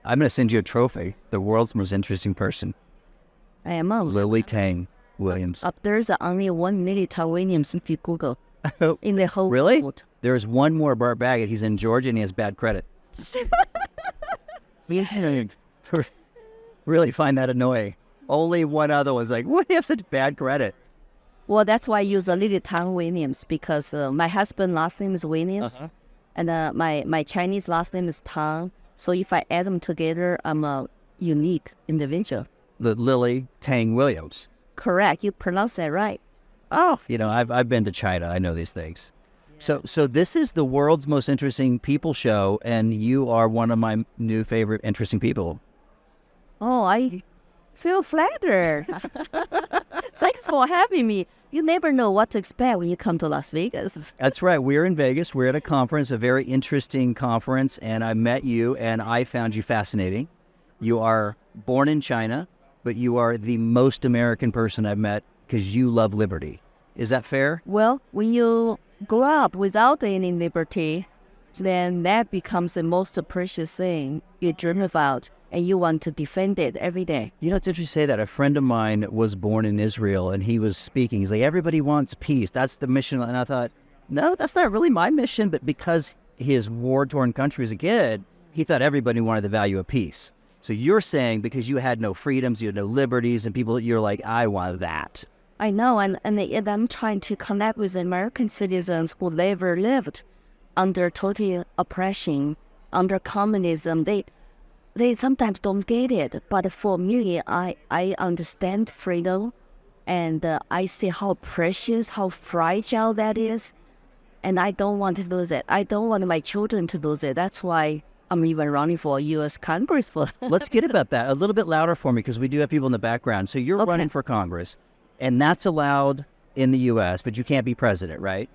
I'm going to send you a trophy. The world's most interesting person. I am. Lily Tang Williams. There's only one Lily Tang Williams if you Google in the whole Really? world. There's one more Bart Baggett. He's in Georgia and he has bad credit. Really find that annoying. Only one other one's like, why do you have such bad credit? Well, that's why I use Lily Tang Williams because my husband's last name is Williams, and my Chinese last name is Tang. So if I add them together, I'm a unique individual. The Lily Tang Williams. Correct. You pronounce that right. Oh, I've been to China. I know these things. Yeah. So this is the world's most interesting people show, and you are one of my new favorite interesting people. Oh, I feel flattered. Thanks for having me. You never know what to expect when you come to Las Vegas. That's right. We're in Vegas. We're at a conference, a very interesting conference, and I met you, and I found you fascinating. You are born in China, but you are the most American person I've met because you love liberty. Is that fair? Well, when you grow up without any liberty, then that becomes the most precious thing you dream about, and you want to defend it every day. You know, it's interesting you say that. A friend of mine was born in Israel, and he was speaking. He's like, everybody wants peace. That's the mission. And I thought, no, that's not really my mission. But because his war-torn country as a kid, he thought everybody wanted the value of peace. So you're saying because you had no freedoms, you had no liberties, and people, you're like, I want that. I know, and I'm trying to connect with American citizens who never lived under total oppression, under communism. They sometimes don't get it, but for me, I understand freedom, and I see how precious, how fragile that is, and I don't want to lose it. I don't want my children to lose it. That's why I'm even running for U.S. Congress. Let's get about that a little bit louder for me, because we do have people in the background. So you're running for Congress, and that's allowed in the U.S., but you can't be president, right?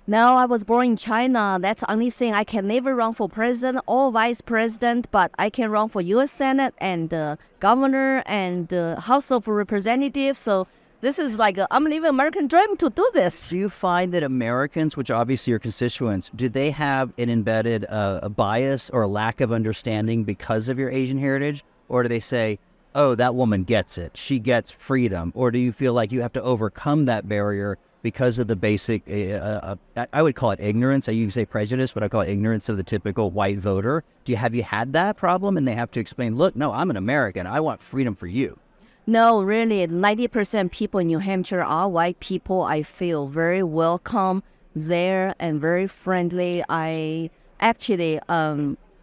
No, I was born in China. That's the only thing. I can never run for president or vice president, but I can run for U.S. Senate and governor and House of Representatives. So this is like I'm living American dream to do this. Do you find that Americans, which obviously are constituents, do they have an embedded a bias or a lack of understanding because of your Asian heritage? Or do they say, oh, that woman gets it, she gets freedom? Or do you feel like you have to overcome that barrier because of the basic, I would call it ignorance. You can say prejudice, but I call it ignorance of the typical white voter. Have you had that problem? And they have to explain, look, no, I'm an American. I want freedom for you. No, really, 90% people in New Hampshire are white people. I feel very welcome there and very friendly.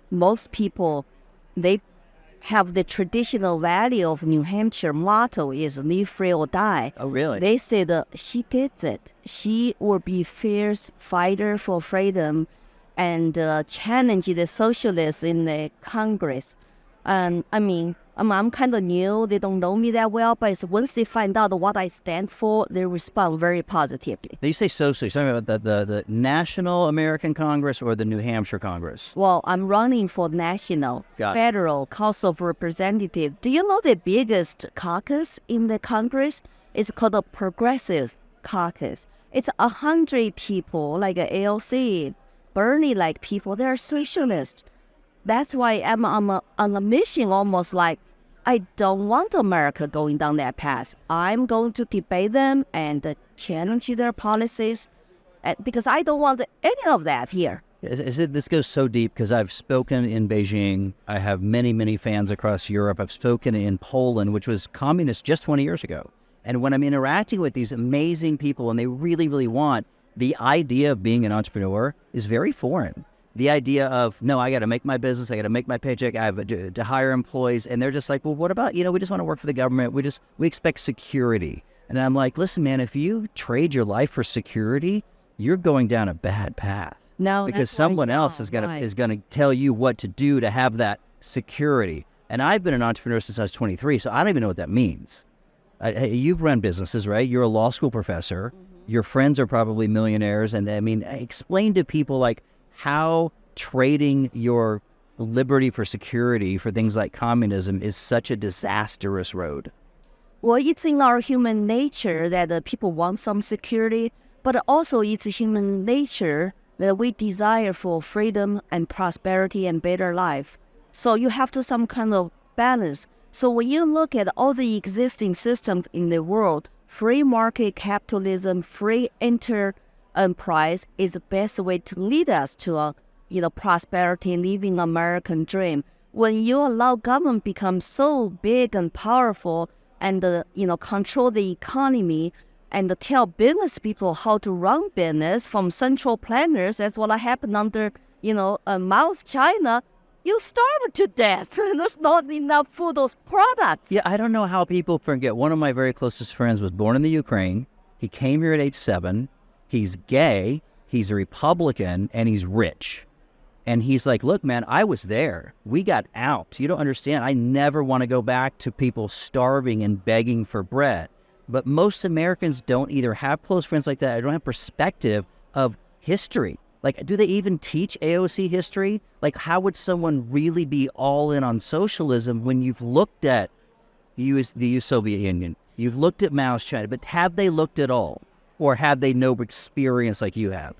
Most people, they have the traditional value of New Hampshire motto is live free or die. Oh, really? They say that she gets it. She will be fierce fighter for freedom and challenge the socialists in the Congress. And I'm kind of new. They don't know me that well, but once they find out what I stand for, they respond very positively. Now you say socialist. You're talking about the National American Congress or the New Hampshire Congress? Well, I'm running for national, federal, House of Representatives. Do you know the biggest caucus in the Congress? It's called a Progressive Caucus. It's 100 people, like a AOC, Bernie-like people. They're socialists. That's why I'm on a mission, almost like I don't want America going down that path. I'm going to debate them and challenge their policies because I don't want any of that here. This goes so deep because I've spoken in Beijing. I have many, many fans across Europe. I've spoken in Poland, which was communist just 20 years ago. And when I'm interacting with these amazing people and they really, really want, the idea of being an entrepreneur is very foreign. The idea of, no, I got to make my business, I got to make my paycheck, I have to hire employees. And they're just like, well, what about, we just want to work for the government. We expect security. And I'm like, listen, man, if you trade your life for security, you're going down a bad path. No, because someone else is going to tell you what to do to have that security. And I've been an entrepreneur since I was 23, so I don't even know what that means. You've run businesses, right? You're a law school professor. Mm-hmm. Your friends are probably millionaires. And explain to people like, how trading your liberty for security for things like communism is such a disastrous road. Well, it's in our human nature that people want some security, but also it's human nature that we desire for freedom and prosperity and better life. So you have to some kind of balance. So when you look at all the existing systems in the world, free market capitalism, free enterprise is the best way to lead us to a prosperity, living American dream. When you allow government become so big and powerful and control the economy and tell business people how to run business from central planners, that's what happened under Mao's China. You starve to death. There's not enough food, those products. Yeah, I don't know how people forget. One of my very closest friends was born in the Ukraine. He came here at age 7. He's gay, he's a Republican, and he's rich. And he's like, look, man, I was there. We got out. You don't understand. I never want to go back to people starving and begging for bread. But most Americans don't either have close friends like that or don't have perspective of history. Like, do they even teach AOC history? Like, how would someone really be all in on socialism when you've looked at the Soviet Union, you've looked at Mao's China, but have they looked at all? Or have they no experience like you have?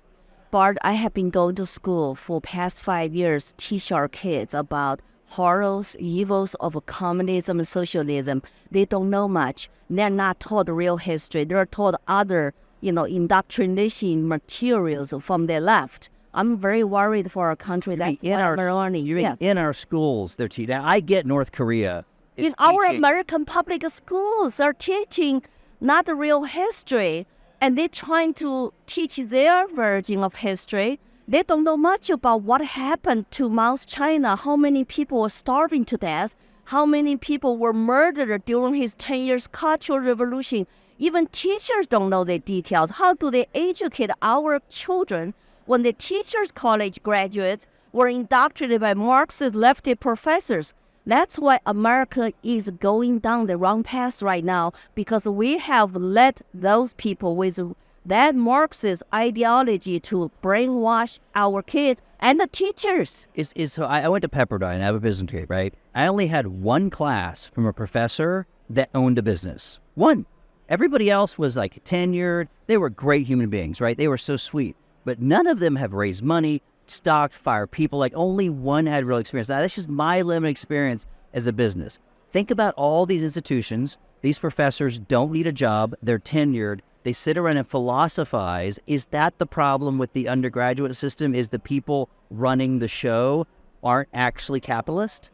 Bart, I have been going to school for past 5 years, teach our kids about horrors, evils of communism and socialism. They don't know much. They're not taught real history. They're taught other indoctrination materials from the left. I'm very worried for our country. That's what I'm learning. In our schools, they're teaching. Now, I get North Korea. In our American public schools, they're teaching not the real history, and they're trying to teach their version of history. They don't know much about what happened to Mao's China, how many people were starving to death, how many people were murdered during his 10 years Cultural Revolution. Even teachers don't know the details. How do they educate our children when the teachers' college graduates were indoctrinated by Marxist lefty professors? That's why America is going down the wrong path right now, because we have let those people with that Marxist ideology to brainwash our kids and the teachers. So I went to Pepperdine. I have a business degree, right? I only had one class from a professor that owned a business. One. Everybody else was like tenured. They were great human beings, right? They were so sweet. But none of them have raised money, stocked, fired people. Like, only one had real experience. Now, that's just my limited experience as a business. Think about all these institutions. These professors don't need a job. They're tenured. They sit around and philosophize. Is that the problem with the undergraduate system? Is the people running the show aren't actually capitalist?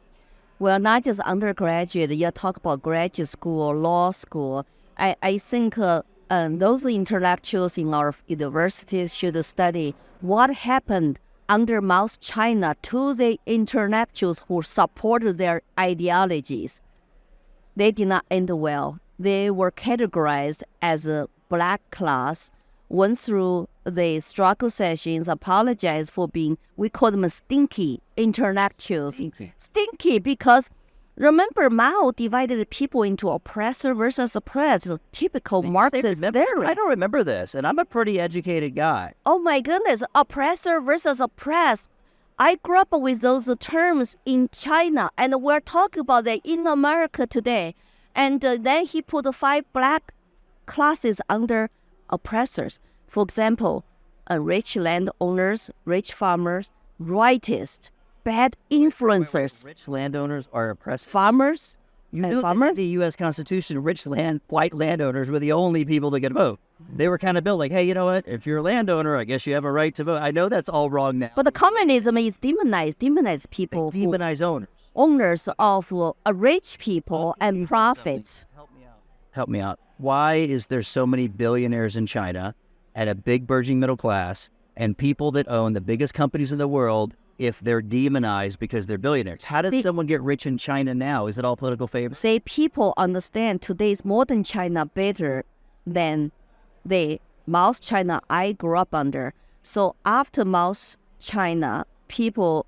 Well, not just undergraduate. You talk about graduate school, law school. I think those intellectuals in our universities should study what happened under Mao's China to the intellectuals who supported their ideologies. They did not end well. They were categorized as a black class, went through the struggle sessions, apologized for being, we call them stinky intellectuals. Stinky because remember, Mao divided people into oppressor versus oppressed, typical Marxist theory. I don't remember this, and I'm a pretty educated guy. Oh my goodness, oppressor versus oppressed. I grew up with those terms in China, and we're talking about that in America today. And then he put 5 black classes under oppressors. For example, rich landowners, rich farmers, rightists, bad influencers. Rich landowners are oppressed. Farmers. You know that in the U.S. Constitution, white landowners were the only people that could vote. They were kind of built like, hey, you know what? If you're a landowner, I guess you have a right to vote. I know that's all wrong now. But the communism is demonize people. They demonize owners. Owners of rich people and profits. Help me out. Why is there so many billionaires in China and a big burgeoning middle class and people that own the biggest companies in the world if they're demonized because they're billionaires? How does someone get rich in China now? Is it all political favor? Say people understand today's modern China better than the Mao's China I grew up under. So after Mao's China, people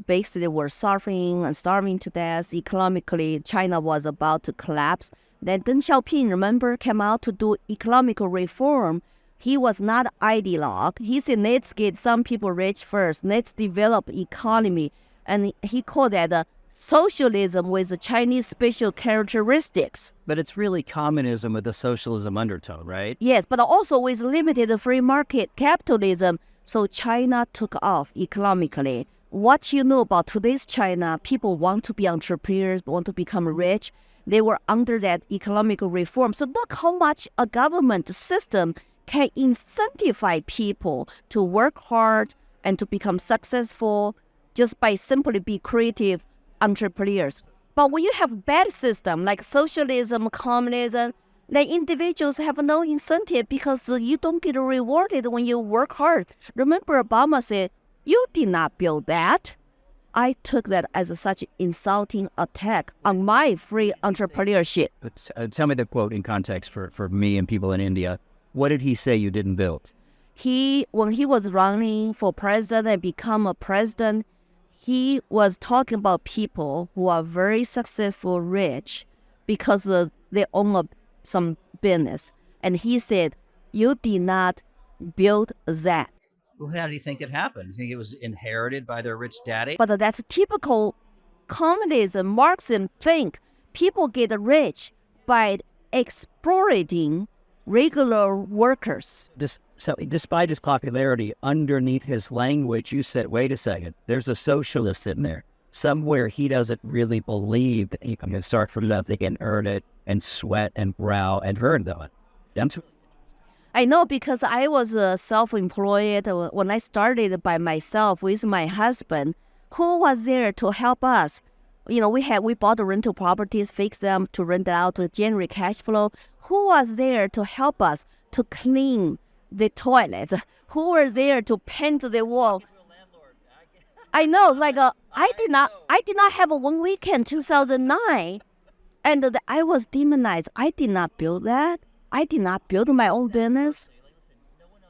basically were suffering and starving to death. Economically, China was about to collapse. Then Deng Xiaoping, remember, came out to do economical reform. He was not ideologue. He said, let's get some people rich first. Let's develop economy. And he called that socialism with Chinese special characteristics. But it's really communism with a socialism undertone, right? Yes, but also with limited free market capitalism. So China took off economically. what you know about today's China, people want to be entrepreneurs, want to become rich. They were under that economic reform. So look how much a government system can incentivize people to work hard and to become successful just by simply be creative entrepreneurs. But when you have bad system like socialism, communism, the individuals have no incentive because you don't get rewarded when you work hard. Remember, Obama said, "You did not build that." I took that as such insulting attack on my free entrepreneurship. Tell me the quote in context for me and people in India. What did he say you didn't build? When he was running for president and become a president, he was talking about people who are very successful, rich, because they own some business. And he said, "You did not build that." Well, how do you think it happened? You think it was inherited by their rich daddy? But that's typical communism, Marxism think people get rich by exploiting regular workers. So despite his popularity, underneath his language, you said, wait a second, there's a socialist in there. Somewhere he doesn't really believe that he can start from nothing and earn it and sweat and brow and earn it. I know because I was self-employed when I started by myself with my husband. Who was there to help us? We bought the rental properties, fixed them to rent out to generate cash flow. Who was there to help us to clean the toilets? Who were there to paint the wall? I know, like I did not have a one weekend 2009, and I was demonized. I did not build that. I did not build my own business.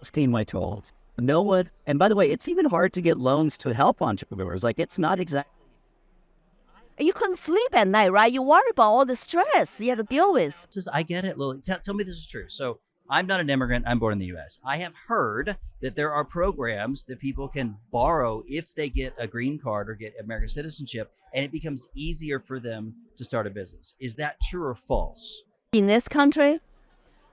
Steam my tools. No one. And by the way, it's even hard to get loans to help entrepreneurs. Like it's not exactly. You couldn't sleep at night, right? You worry about all the stress you have to deal with. I get it, Lily. Tell me this is true. So I'm not an immigrant. I'm born in the U.S. I have heard that there are programs that people can borrow if they get a green card or get American citizenship, and it becomes easier for them to start a business. Is that true or false? In this country?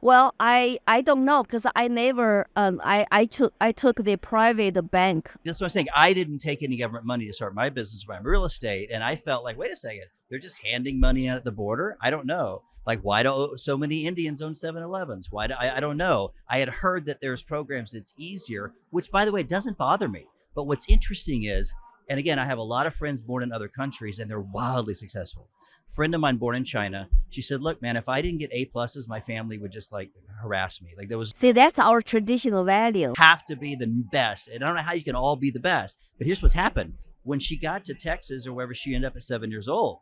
Well, I don't know because I never I took the private bank. That's what I'm saying. I didn't take any government money to start my business by real estate, and I felt like, wait a second, they're just handing money out at the border. I don't know. Like, why do so many Indians own 7-Elevens? Why do I don't know. I had heard that there's programs that's easier, which by the way doesn't bother me. But what's interesting is, and again, I have a lot of friends born in other countries, and they're wildly successful. A friend of mine born in China, she said, look, man, if I didn't get A+, my family would just like harass me. Like there was. See, that's our traditional value. Have to be the best. And I don't know how you can all be the best. But here's what's happened. When she got to Texas or wherever she ended up at 7 years old,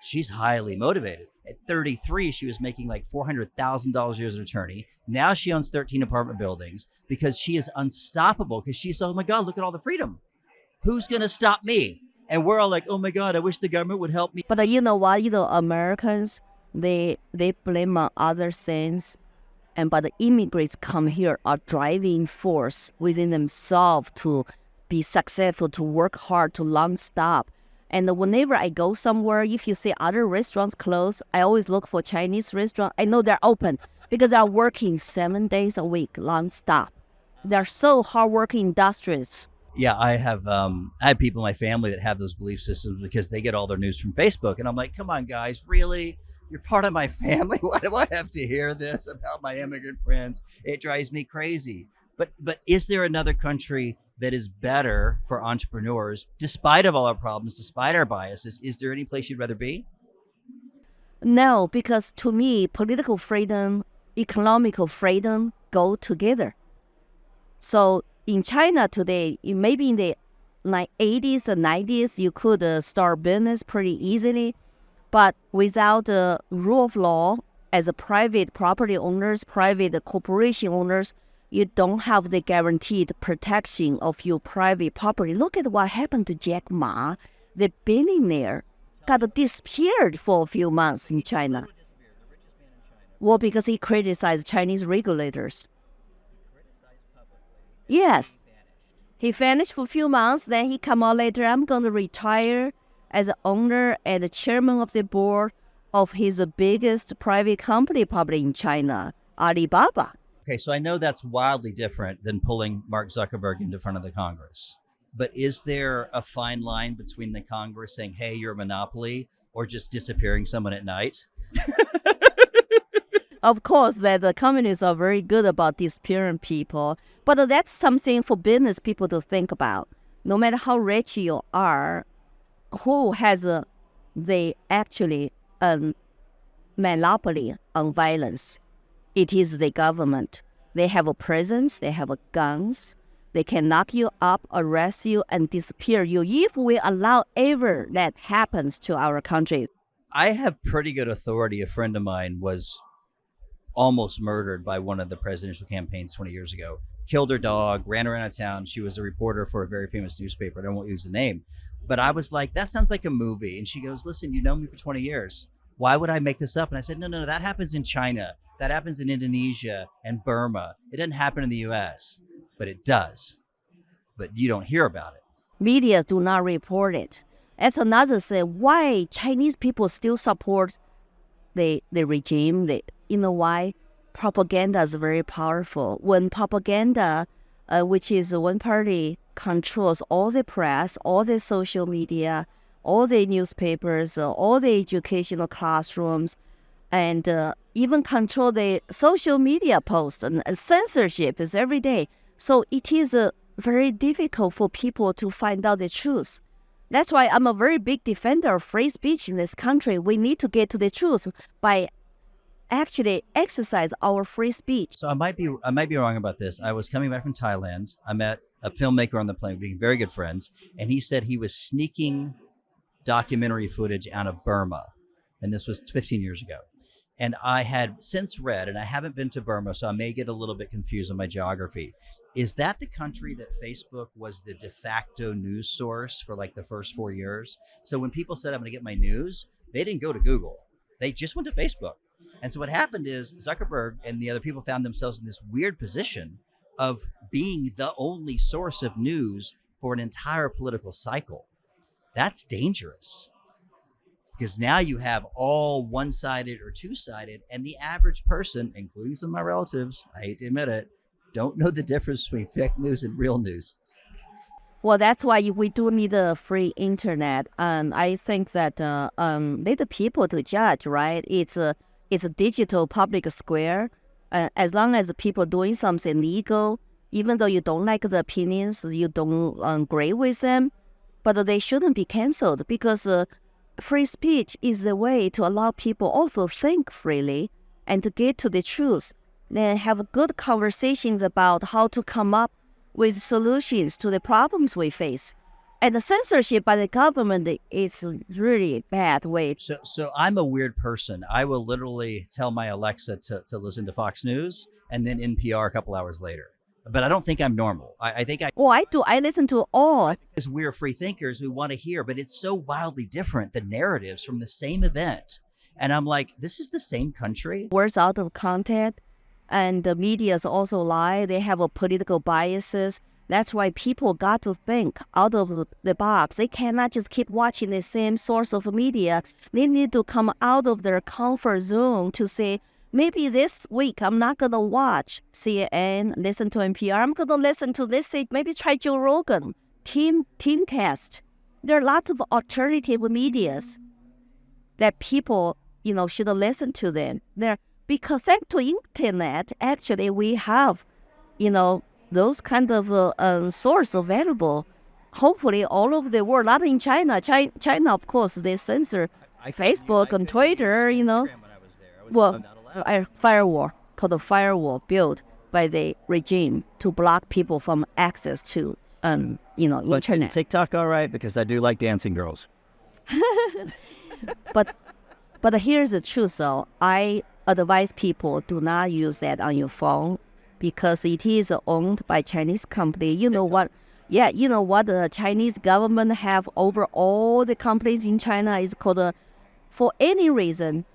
she's highly motivated. At 33, she was making like $400,000 a year as an attorney. Now she owns 13 apartment buildings because she is unstoppable because she's, oh my God, look at all the freedom. Who's going to stop me? And we're all like, oh my God, I wish the government would help me. But you know what? Americans, they blame on other things. But the immigrants come here are driving force within themselves to be successful, to work hard, to non-stop. And whenever I go somewhere, if you see other restaurants closed, I always look for Chinese restaurant. I know they're open because they're working 7 days a week, non-stop. They're so hardworking industrious. Yeah, I have people in my family that have those belief systems because they get all their news from Facebook. And I'm like, come on, guys, really? You're part of my family? Why do I have to hear this about my immigrant friends? It drives me crazy. But is there another country that is better for entrepreneurs, despite of all our problems, despite our biases? Is there any place you'd rather be? No, because to me, political freedom, economical freedom go together. So in China today, maybe in the 80s and 90s, you could start business pretty easily. But without the rule of law, as a private property owners, private corporation owners, you don't have the guaranteed protection of your private property. Look at what happened to Jack Ma, the billionaire, got disappeared for a few months in China. Well, because he criticized Chinese regulators. Yes. He vanished for a few months, then he come out later, I'm going to retire as an owner and the chairman of the board of his biggest private company probably in China, Alibaba. Okay, so I know that's wildly different than pulling Mark Zuckerberg into front of the Congress. But is there a fine line between the Congress saying, hey, you're a monopoly, or just disappearing someone at night? Of course, that the communists are very good about disappearing people, but that's something for business people to think about. No matter how rich you are, who has the actually monopoly on violence? It is the government. They have a presence, they have guns, they can knock you up, arrest you, and disappear you if we allow ever that happens to our country. I have pretty good authority. A friend of mine was almost murdered by one of the presidential campaigns 20 years ago. Killed her dog, ran her out of town. She was a reporter for a very famous newspaper. I won't use the name. But I was like, that sounds like a movie. And she goes, listen, you know me for 20 years. Why would I make this up? And I said, no, that happens in China. That happens in Indonesia and Burma. It doesn't happen in the US, but it does. But you don't hear about it. Media do not report it. That's another thing. Why Chinese people still support the regime? You know why? Propaganda is very powerful. When propaganda, which is one party, controls all the press, all the social media, all the newspapers, all the educational classrooms, and even control the social media posts, and censorship is every day. So it is very difficult for people to find out the truth. That's why I'm a very big defender of free speech in this country. We need to get to the truth by actually exercise our free speech. So I might be wrong about this. I was coming back from Thailand. I met a filmmaker on the plane, being very good friends, and he said he was sneaking documentary footage out of Burma, and this was 15 years ago. And I had since read, and I haven't been to Burma, so I may get a little bit confused on my geography. Is that the country that Facebook was the de facto news source for like the first 4 years? So when people said, I'm going to get my news, they didn't go to Google. They just went to Facebook. And so what happened is Zuckerberg and the other people found themselves in this weird position of being the only source of news for an entire political cycle. That's dangerous. Because now you have all one-sided or two-sided, and the average person, including some of my relatives, I hate to admit it, don't know the difference between fake news and real news. Well, that's why we do need a free internet. And I think that let the people to judge, right? It's a digital public square. As long as people doing something legal, even though you don't like the opinions, you don't agree with them, but they shouldn't be canceled because free speech is the way to allow people also think freely and to get to the truth. Then have good conversations about how to come up with solutions to the problems we face. And the censorship by the government is really a bad way. So I'm a weird person. I will literally tell my Alexa to listen to Fox News and then NPR a couple hours later. But I don't think I'm normal. I think I... Oh, I do. I listen to all. As we're free thinkers, we want to hear, but it's so wildly different, the narratives from the same event. And I'm like, this is the same country? Words out of context. And the medias also lie. They have a political biases. That's why people got to think out of the box. They cannot just keep watching the same source of media. They need to come out of their comfort zone to say, maybe this week I'm not going to watch CNN, listen to NPR. I'm going to listen to this, maybe try Joe Rogan, Teamcast. There are lots of alternative medias that people, should listen to them. Because thanks to internet, actually we have, those kind of source available. Hopefully all over the world, not in China. China, of course, they censor Facebook and Twitter, Well, firewall, called a firewall built by the regime to block people from access to, internet. Is TikTok all right? Because I do like dancing girls. But here's the truth, though. I advise people do not use that on your phone because it is owned by Chinese company. You know what? Yeah, you know what the Chinese government have over all the companies in China is called, for any reason,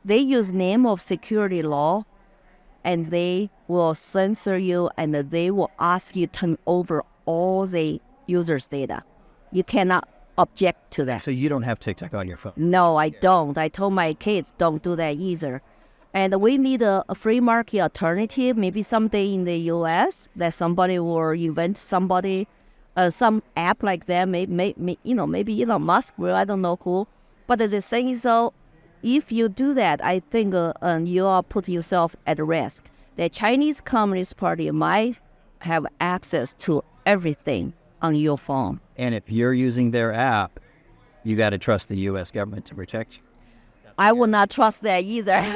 they use name of security law, and they will censor you, and they will ask you to turn over all the users' data. You cannot object to that. So you don't have TikTok on your phone? No, I don't. I told my kids don't do that either. And we need a free market alternative. Maybe someday in the U.S. that somebody will invent somebody some app like that, maybe Elon Musk will, I don't know who. But the thing is, if you do that, I think you are putting yourself at risk. The Chinese Communist Party might have access to everything on your phone. And if you're using their app, you got to trust the U.S. government to protect you. I would not trust that either.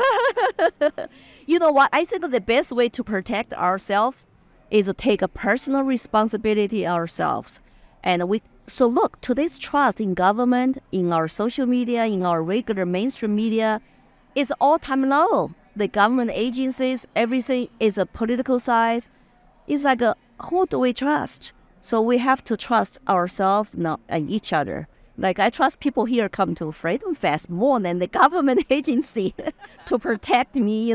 You know what? I think the best way to protect ourselves is to take a personal responsibility ourselves. So look, today's trust in government, in our social media, in our regular mainstream media is all-time low. The government agencies, everything is a political size. It's like, who do we trust? So we have to trust ourselves and each other. Like, I trust people here come to Freedom Fest more than the government agency to protect me,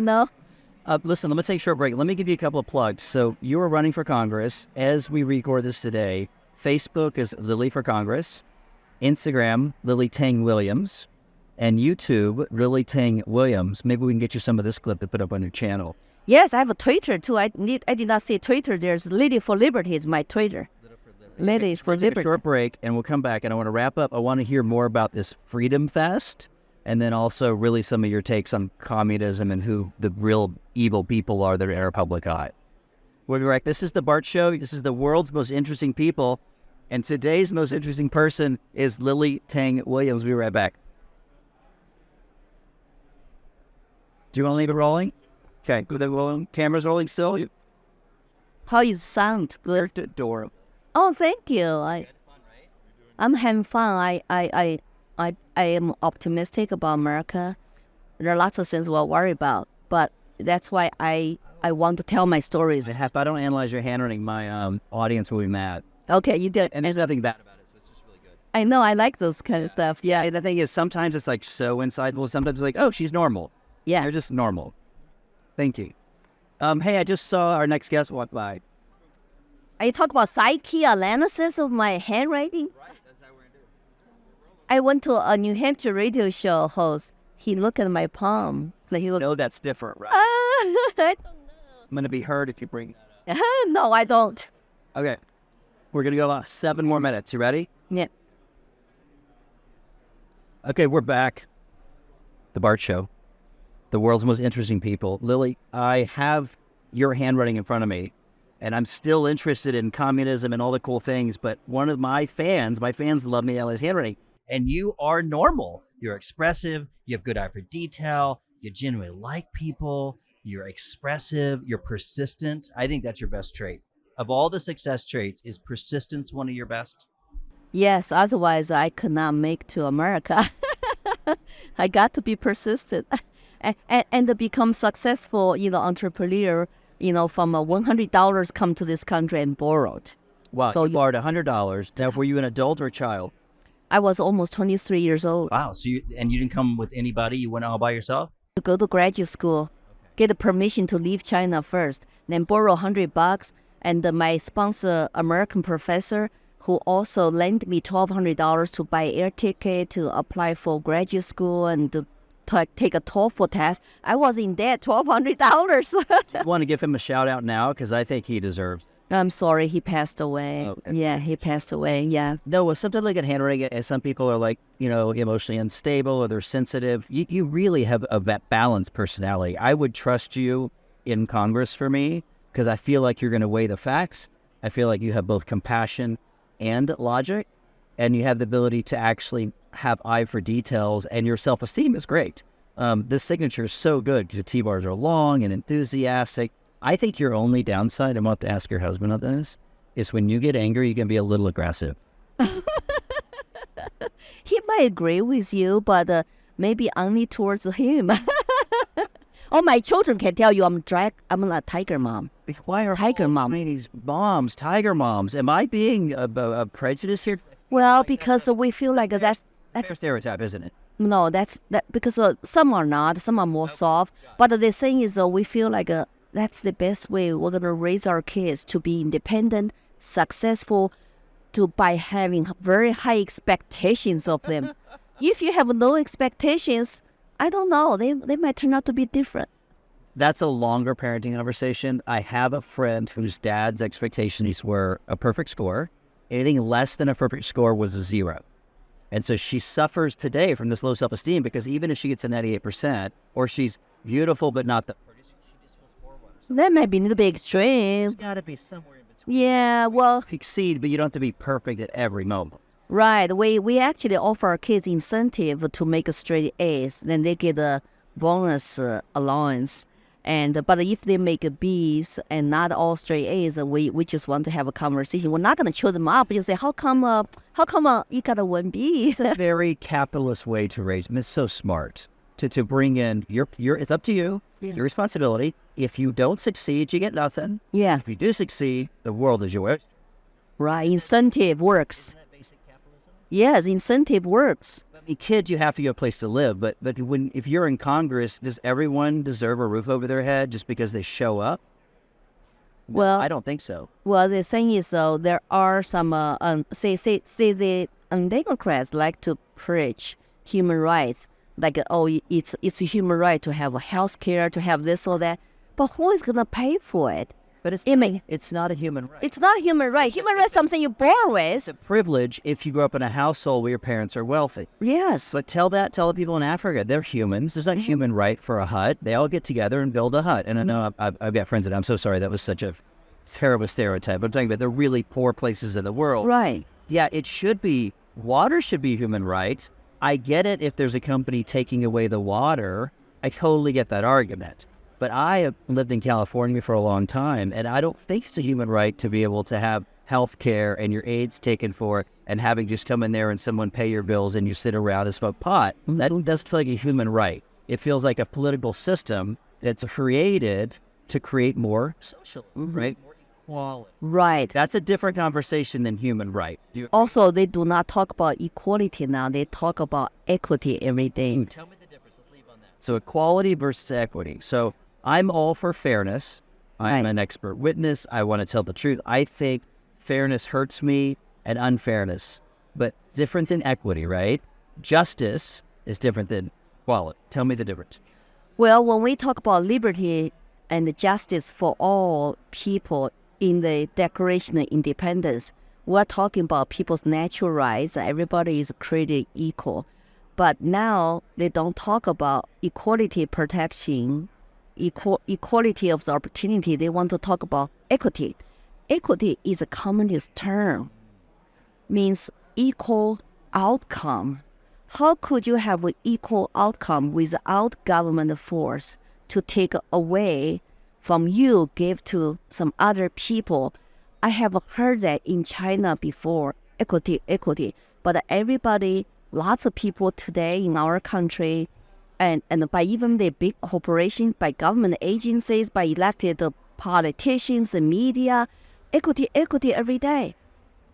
Listen, let me take a short break. Let me give you a couple of plugs. So you are running for Congress. As we record this today, Facebook is Lily for Congress, Instagram, Lily Tang Williams, and YouTube, Lily Tang Williams. Maybe we can get you some of this clip to put up on your channel. Yes, I have a Twitter too. I did not say Twitter. There's Lily for Liberty is my Twitter. Lily for We'll take Liberty. a short break, and we'll come back, and I want to wrap up. I want to hear more about this Freedom Fest, and then also really some of your takes on communism and who the real evil people are that are in our public eye. We'll be right back. This is the Bart Show. This is the world's most interesting people, and today's most interesting person is Lily Tang Williams. We'll be right back. Do you want to leave it rolling? Okay, good. The camera's rolling still. How you sound? Good. Adorable. Oh, thank you. I'm having fun. I am optimistic about America. There are lots of things we'll worry about, but that's why I want to tell my stories. If I don't analyze your handwriting, my audience will be mad. Okay, you did. And there's nothing bad about it, so it's just really good. I know. I like those kind of stuff. Yeah. And the thing is, sometimes it's like so insightful. Sometimes it's like, oh, she's normal. Yeah. They're just normal. Thank you. Hey, I just saw our next guest walk by. Are you talking about psyche analysis of my handwriting? Right, that's how we're going to do it. I went to a New Hampshire radio show host. He looked at my palm. Like he was, No, that's different, right? I don't know. I'm going to be hurt if you bring that up. No, I don't. Okay. We're going to go 7 more minutes. You ready? Yeah. Okay, we're back. The Bart Show. The world's most interesting people. Lily, I have your handwriting in front of me, and I'm still interested in communism and all the cool things, but one of my fans love me Ellie's handwriting, and you are normal. You're expressive, you have good eye for detail, you genuinely like people, you're expressive, you're persistent. I think that's your best trait. Of all the success traits, is persistence one of your best? Yes, otherwise I could not make to America. I got to be persistent and to become successful, entrepreneur, from $100 come to this country and borrowed. Wow, so you borrowed $100. Now, were you an adult or a child? I was almost 23 years old. Wow, so you didn't come with anybody? You went all by yourself? To go to graduate school, get a permission to leave China first, then borrow $100, and my sponsor, American professor, who also lent me $1,200 to buy air ticket to apply for graduate school and to take a TOEFL test. I was in debt $1,200. I want to give him a shout out now because I think he deserves it. I'm sorry, he passed away. Okay. Yeah, he passed away, yeah. No, something like a handwriting, as some people are like, emotionally unstable or they're sensitive. You really have a balanced personality. I would trust you in Congress for me because I feel like you're going to weigh the facts. I feel like you have both compassion and logic, and you have the ability to actually have eye for details, and your self-esteem is great. This signature is so good because your T-bars are long and enthusiastic. I think your only downside, I'm going to have to ask your husband on this, is when you get angry, you can be a little aggressive. He might agree with you, but maybe only towards him. Oh, my children can tell you I'm a tiger mom. Why are tiger mom? These moms, tiger moms? Am I being a prejudice here? Well, because we feel like that's a stereotype, isn't it? No, that's because some are not, some are more soft. But the thing is, we feel like that's the best way we're gonna raise our kids to be independent, successful, by having very high expectations of them. If you have no expectations, I don't know, they might turn out to be different. That's a longer parenting conversation. I have a friend whose dad's expectations were a perfect score, Anything less than a perfect score was a 0. And so she suffers today from this low self-esteem because even if she gets a 98%, or she's beautiful but not the prettiest, she just feels horrible. That might be a little bit extreme. There's got to be somewhere in between. Yeah, well, Succeed, but you don't have to be perfect at every moment. right. We actually offer our kids incentive to make a straight A's, then they get a bonus allowance. But if they make a B's and not all straight A's, we just want to have a conversation. We're not going to chew them up. You say, how come you got a 1B? It's a very capitalist way to raise them. It's so smart to bring in your. It's up to you. Yeah. Your responsibility. If you don't succeed, you get nothing. Yeah, If you do succeed, the world is yours. right. Incentive works. Isn't that basic capitalism? Yes, incentive works. I mean, kids, you have to get a place to live. But if you're in Congress, does everyone deserve a roof over their head just because they show up? No, Well, I don't think so. Well, the thing is, there are some say the Democrats like to preach human rights, like it's a human right to have health care, to have this or that. But who is gonna pay for it? But it's not a human right. It's not human right. Human right is something you're born with. It's a privilege if you grow up in a household where your parents are wealthy. Yes. But tell the people in Africa, they're humans. There's not human right for a hut. They all get together and build a hut. And I know I've got friends that I'm so sorry that was such a terrible stereotype. But I'm talking about the really poor places in the world. Right. Yeah, it should be. Water should be a human right. I get it if there's a company taking away the water. I totally get that argument. But I have lived in California for a long time, and I don't think it's a human right to be able to have health care and your aids taken for and having just come in there and someone pay your bills and you sit around and smoke pot. That doesn't feel like a human right. It feels like a political system that's created to create more socialism, right? More equality. Right. That's a different conversation than human right. Also, they do not talk about equality now. They talk about equity every day. Tell me the difference. Let's leave on that. So equality versus equity. So I'm all for fairness. I'm an expert witness. I want to tell the truth. I think fairness hurts me and unfairness, but different than equity, right? Justice is different than equality. Tell me the difference. Well, when we talk about liberty and justice for all people in the Declaration of Independence, we're talking about people's natural rights. Everybody is created equal. But now they don't talk about equality protection, equality of the opportunity. They want to talk about equity. Equity is a communist term, means equal outcome. How could you have an equal outcome without government force to take away from you, give to some other people? I have heard that in China before, equity. But everybody, lots of people today in our country, and by even the big corporations, by government agencies, by elected politicians and media, equity every day.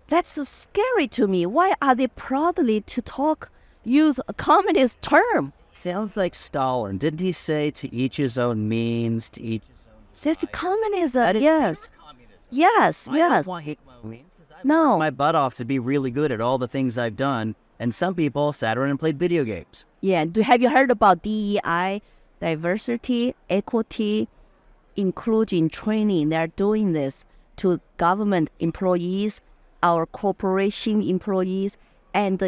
That's scary to me. Why are they proudly to use a communist term? Sounds like Stalin. Didn't he say to each his own means, to each his own desire? That's communism, That is yes. pure communism. Yes, I yes. don't want to hate my own means because I've No. worked my butt off to be really good at all the things I've done. And some people sat around and played video games. Yeah. Have you heard about DEI, diversity, equity, inclusion training? They're doing this to government employees, our corporation employees, and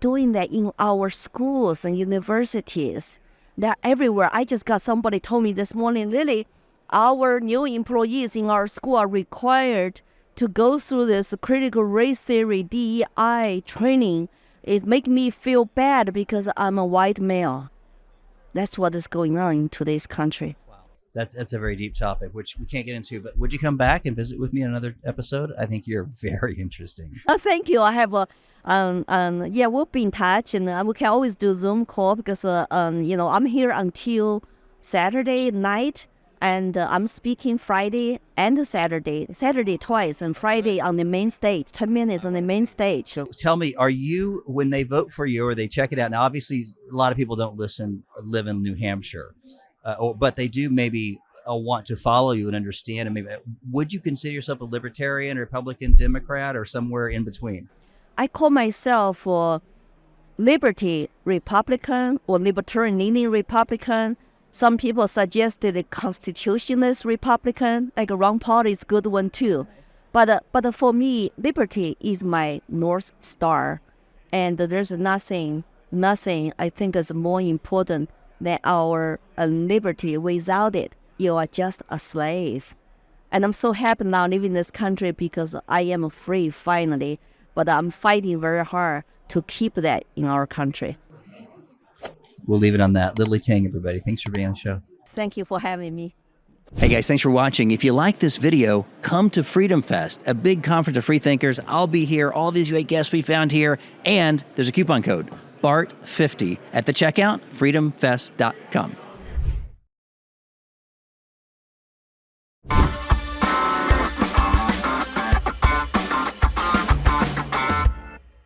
doing that in our schools and universities. They're everywhere. I just got somebody told me this morning, Lily, our new employees in our school are required to go through this critical race theory, DEI training. It makes me feel bad because I'm a white male. That's what is going on in today's country. Wow. That's a very deep topic, which we can't get into. But would you come back and visit with me on another episode? I think you're very interesting. Thank you. I have we'll be in touch, and we can always do Zoom call because I'm here until Saturday night, and I'm speaking Friday and Saturday twice, and Friday on the main stage, 10 minutes on the main stage. So tell me, are you, when they vote for you or they check it out, now obviously a lot of people don't live in New Hampshire, but they do maybe want to follow you and understand. And maybe would you consider yourself a libertarian, Republican, Democrat, or somewhere in between? I call myself a liberty Republican or libertarian-leaning Republican. Some people suggested a constitutionalist Republican, like Ron Paul is a good one too. But for me, liberty is my North Star. And there's nothing I think is more important than our liberty. Without it, you are just a slave. And I'm so happy now living in this country because I am free finally. But I'm fighting very hard to keep that in our country. We'll leave it on that. Lily Tang, everybody. Thanks for being on the show. Thank you for having me. Hey guys, thanks for watching. If you like this video, come to Freedom Fest, a big conference of free thinkers. I'll be here, all these great guests we found here, and there's a coupon code, BART50 at the checkout, freedomfest.com.